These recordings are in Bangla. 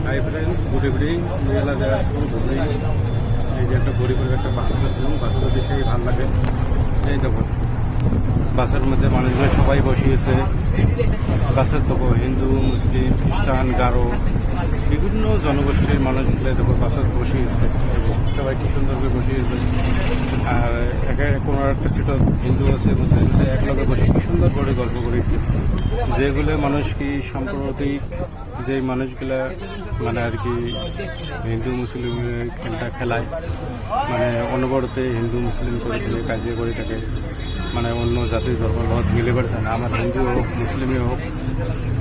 Hi friends, good evening. মেলা জায়গা আসুন ঘুরে। এই যে একটা গরিবের একটা বাসের বাসের দেখেই ভালো লাগে। এই দেখুন বাসের মধ্যে মানুষজন সবাই বসিয়েছে। বাসের দেখো হিন্দু, মুসলিম, খ্রিস্টান, গারো বিভিন্ন জনগোষ্ঠীর মানুষগুলো দেখো বাসের বসিয়েছে। সবাই কি সুন্দর করে বসিয়েছে। আর একে কোনো একটা সিট হিন্দু আছে, মুসলিম আছে, এক লগে বসে কি সুন্দর করে গল্প করেছে। যেগুলো মানুষ কি সাম্প্রতিক যে মানুষগুলা মানে আর কি হিন্দু মুসলিমের খেলটা খেলায়, মানে অনবরতে হিন্দু মুসলিম করে দিয়ে কাজে করে থাকে, মানে অন্য জাতির ধর্মের লগত মিলে পারছে না। আমার হিন্দু হোক, মুসলিমই হোক,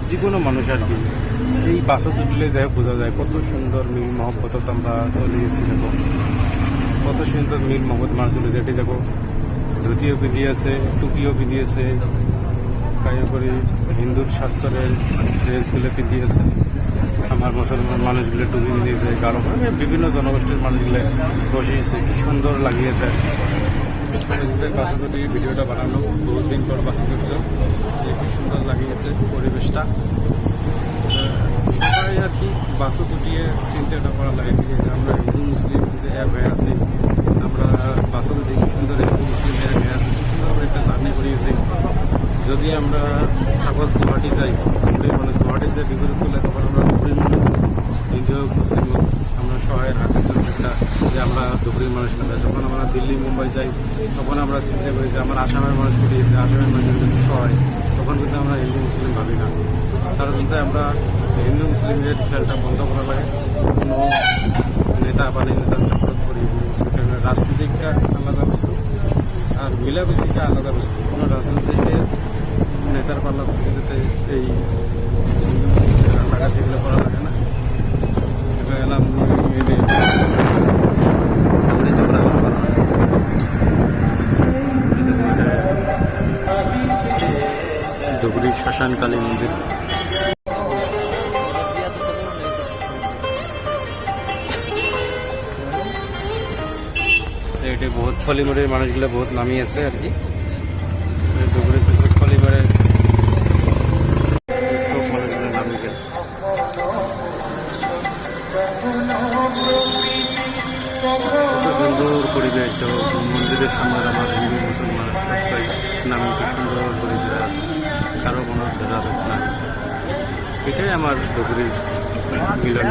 যে কোনো মানুষ আর কি এই বাসত উঠলে যাই বোঝা যায় কত সুন্দর মিল মহব্বত আমরা চলে গেছি। দেখো কত সুন্দর মিল মহব্বত মানুষ চলে যায়। এটি দেখো ধুতিও পিঁধিয়েছে, টুপিও পিঁধিয়েছে, কাজে করে হিন্দুর শাস্ত্রের ড্রেসগুলো পিঁধিয়েছে। আমার মুসলমান মানুষগুলো টুপি পিঁধিয়েছে, গাঢ় বিভিন্ন জনগোষ্ঠীর মানুষগুলো বসিয়েছে, কি সুন্দর লাগিয়েছে। বাসে দুটি ভিডিওটা বানানো বহুত দিন পর বাসে করছো, কি সুন্দর লাগিয়েছে পরিবেশটা। সবাই আর কি বাসে দুটিয়ে চিন্তাটা করা লাগে যে আমরা হিন্দু মুসলিম যে এক হয়ে আছি, আমরা বাসে দুটি কি সুন্দর হিন্দু মুসলিম এক হয়ে আছি, সুন্দর একটা জার্নি করিয়েছি। যদি আমরা সাপোজ গুয়াহাটি যাই, মানে গুয়াহাটির যে বিপরীত করলে তখন আমরা ধুবড়ির মানুষ হিন্দু হোক মুসলিম হোক, আমরা সহায়ের হাতের জন্য একটা যে আমরা ধুবড়ির মানুষ না। যখন আমরা দিল্লি মুম্বাই যাই তখন আমরা চিন্তা করি যে আমার আসামের মানুষ দিয়েছে, আসামের মানুষের কিন্তু সহায়, তখন কিন্তু আমরা হিন্দু মুসলিম ভাবি না। তার কিন্তু আমরা হিন্দু মুসলিমের খেলটা বন্ধ করা লাগে। কোনো নেতা বা নেতার চক্কর করি, রাজনীতিকটা আলাদা বস্তু আর মিলামিশিটা আলাদা বস্তু। কোনো রাজনীতিকের নেতার পাল্লা থেকে যাতে এই টাকা যেগুলো করা লাগে না, এলাম ধুবড়ি শ্মশানকালী মন্দির। এটি বহুত ফলিমুড়ির মানুষগুলো বহুত নামি আছে আর কি। ধুবড়ির কিছু ফলিমুড়ের সব মানুষগুলো নামি গেল। কত সুন্দর পরিবেশ। মন্দিরের সামনে আমার হিন্দু মুসলমান সবাই নামে কি সুন্দর পরিবেশ আছে, কারো কোনো ভেদাভেদ নাই। এটাই আমার ধুবড়ির মিলন।